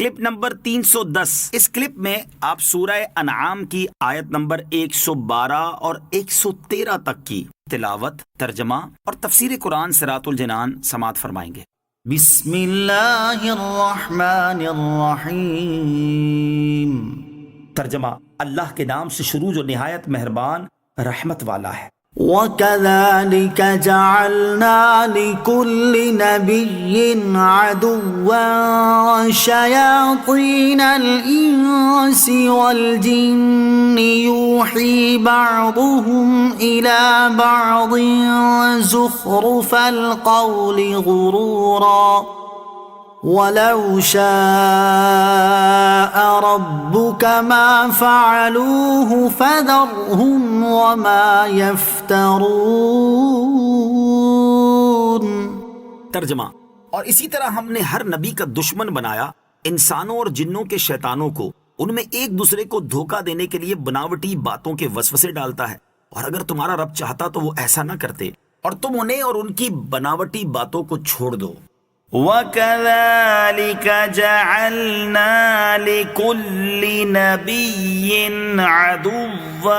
Clip number 310۔ اس clip میں آپ سورہ انعام کی آیت نمبر 112 اور 113 تک کی تلاوت، ترجمہ اور تفسیر قرآن صراط الجنان سماعت فرمائیں گے۔ بسم اللہ الرحمن الرحیم۔ ترجمہ: اللہ کے نام سے شروع جو نہایت مہربان رحمت والا ہے۔ وَكَذَلِكَ جَعَلْنَا لِكُلِّ نَبِيٍّ عَدُوًّا شَيَاطِينَ الْإِنسِ وَالْجِنِّ يُوحِي بَعْضُهُمْ إِلَى بَعْضٍ زُخْرُفَ الْقَوْلِ غُرُورًا وَلَوْ شَاءَ رَبُّكَ مَا فَعَلُوهُ فَذَرْهُمْ وَمَا يَفْتَرُونَ۔ ترجمہ: اور اسی طرح ہم نے ہر نبی کا دشمن بنایا انسانوں اور جنوں کے شیطانوں کو، ان میں ایک دوسرے کو دھوکہ دینے کے لیے بناوٹی باتوں کے وسوسے ڈالتا ہے، اور اگر تمہارا رب چاہتا تو وہ ایسا نہ کرتے، اور تم انہیں اور ان کی بناوٹی باتوں کو چھوڑ دو۔ وَكَذَلِكَ جَعَلْنَا لِكُلِّ نَبِيٍّ عَدُوًّا۔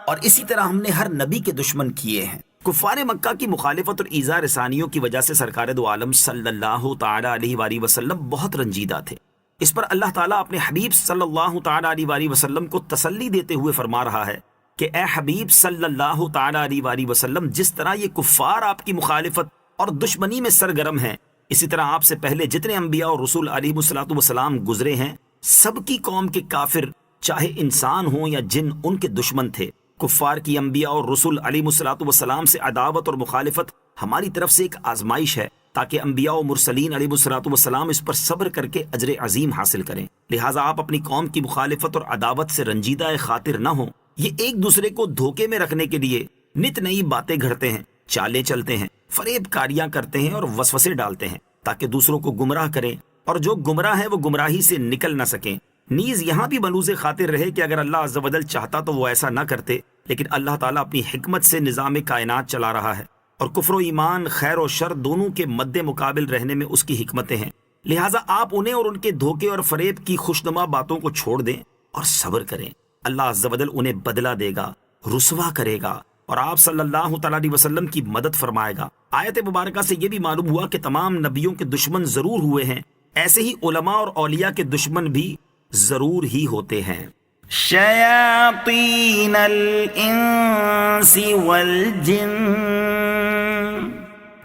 اور اسی طرح ہم نے ہر نبی کے دشمن کیے ہیں۔ کفار مکہ کی مخالفت اور ایذا رسانیوں کی وجہ سے سرکار دو عالم صلی اللہ تعالی علیہ وآلہ وسلم بہت رنجیدہ تھے۔ اس پر اللہ تعالیٰ اپنے حبیب صلی اللہ تعالی علیہ وآلہ وسلم کو تسلی دیتے ہوئے فرما رہا ہے کہ اے حبیب صلی اللہ تعالی علیہ وآلہ وسلم، جس طرح یہ کفار آپ کی مخالفت اور دشمنی میں سرگرم ہیں، اسی طرح آپ سے پہلے جتنے انبیاء اور رسول علیہ الصلوۃ والسلام گزرے ہیں، سب کی قوم کے کافر چاہے انسان ہوں یا جن ان کے دشمن تھے۔ کفار کی انبیاء اور رسول علیہ الصلوۃ والسلام سے عداوت اور مخالفت ہماری طرف سے ایک آزمائش ہے، تاکہ انبیاء و مرسلین علیہ الصلوۃ والسلام اس پر صبر کر کے اجر عظیم حاصل کریں۔ لہٰذا آپ اپنی قوم کی مخالفت اور عداوت سے رنجیدہ خاطر نہ ہوں۔ یہ ایک دوسرے کو دھوکے میں رکھنے کے لیے نت نئی باتیں گھڑتے ہیں، چالیں چلتے ہیں، فریب کاریاں کرتے ہیں اور وسوسے ڈالتے ہیں تاکہ دوسروں کو گمراہ کریں، اور جو گمراہ ہیں وہ گمراہی سے نکل نہ سکیں۔ نیز یہاں بھی ملوز خاطر رہے کہ اگر اللہ عز و جل چاہتا تو وہ ایسا نہ کرتے، لیکن اللہ تعالیٰ اپنی حکمت سے نظام کائنات چلا رہا ہے، اور کفر و ایمان، خیر و شر دونوں کے مد مقابل رہنے میں اس کی حکمتیں ہیں۔ لہٰذا آپ انہیں اور ان کے دھوکے اور فریب کی خوشنما باتوں کو چھوڑ دیں اور صبر کریں۔ اللہ عز و جل انہیں بدلہ دے گا، رسوا کرے گا، اور آپ صلی اللہ تعالیٰ علیہ وسلم کی مدد فرمائے گا۔ آیت مبارکہ سے یہ بھی معلوم ہوا کہ تمام نبیوں کے دشمن ضرور ہوئے ہیں، ایسے ہی علماء اور اولیاء کے دشمن بھی ضرور ہی ہوتے ہیں۔ شیاطین الانس والجن۔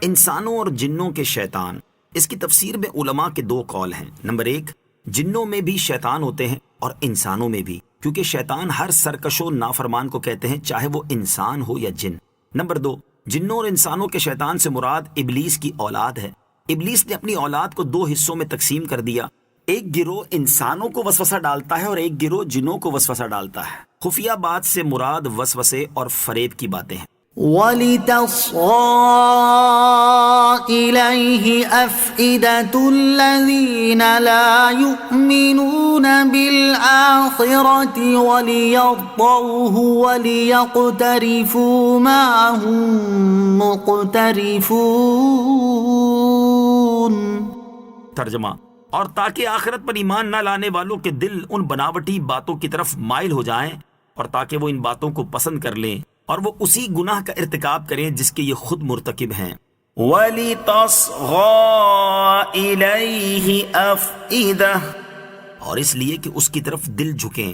انسانوں اور جنوں کے شیطان، اس کی تفسیر میں علماء کے دو قول ہیں۔ نمبر 1، جنوں میں بھی شیطان ہوتے ہیں اور انسانوں میں بھی، کیونکہ شیطان ہر سرکش و نافرمان کو کہتے ہیں، چاہے وہ انسان ہو یا جن۔ نمبر 2، جنوں اور انسانوں کے شیطان سے مراد ابلیس کی اولاد ہے۔ ابلیس نے اپنی اولاد کو دو حصوں میں تقسیم کر دیا، ایک گروہ انسانوں کو وسوسہ ڈالتا ہے اور ایک گروہ جنوں کو وسوسہ ڈالتا ہے۔ خفیہ بات سے مراد وسوسے اور فریب کی باتیں ہیں۔ وَلِتَصْغَىٰ إِلَيْهِ أَفْئِدَةُ الَّذِينَ لَا يُؤْمِنُونَ بِالْآخِرَةِ وَلِيَرْضَوْهُ وَلِيَقْتَرِفُوا مَا هُم مُقْتَرِفُونَ۔ ترجمہ: اور تاکہ آخرت پر ایمان نہ لانے والوں کے دل ان بناوٹی باتوں کی طرف مائل ہو جائیں، اور تاکہ وہ ان باتوں کو پسند کر لیں اور وہ اسی گناہ کا ارتکاب کریں جس کے یہ خود مرتکب ہیں۔ وَلِتَصْغَىٰ إِلَيْهِ أَفْئِدَةٌ۔ اور اس لیے کہ اس کی طرف دل جھکیں۔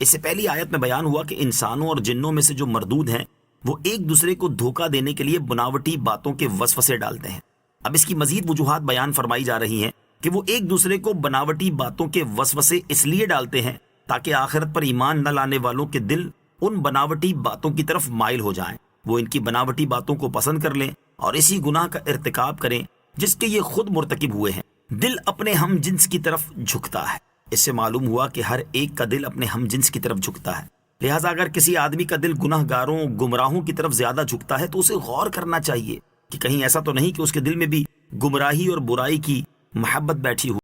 اس سے پہلی آیت میں بیان ہوا کہ انسانوں اور جنوں میں سے جو مردود ہیں وہ ایک دوسرے کو دھوکہ دینے کے لیے بناوٹی باتوں کے وسوسے ڈالتے ہیں۔ اب اس کی مزید وجوہات بیان فرمائی جا رہی ہیں کہ وہ ایک دوسرے کو بناوٹی باتوں کے وسوسے اس لیے ڈالتے ہیں تاکہ آخرت پر ایمان نہ لانے والوں کے دل ان بناوٹی باتوں کی طرف مائل ہو جائیں، وہ ان کی بناوٹی باتوں کو پسند کر لیں اور اسی گناہ کا ارتکاب کریں جس کے یہ خود مرتکب ہوئے ہیں۔ دل اپنے ہم جنس کی طرف جھکتا ہے۔ اس سے معلوم ہوا کہ ہر ایک کا دل اپنے ہم جنس کی طرف جھکتا ہے۔ لہٰذا اگر کسی آدمی کا دل گناہ گاروں، گمراہوں کی طرف زیادہ جھکتا ہے تو اسے غور کرنا چاہیے کہ کہیں ایسا تو نہیں کہ اس کے دل میں بھی گمراہی اور برائی کی محبت بیٹھی ہو۔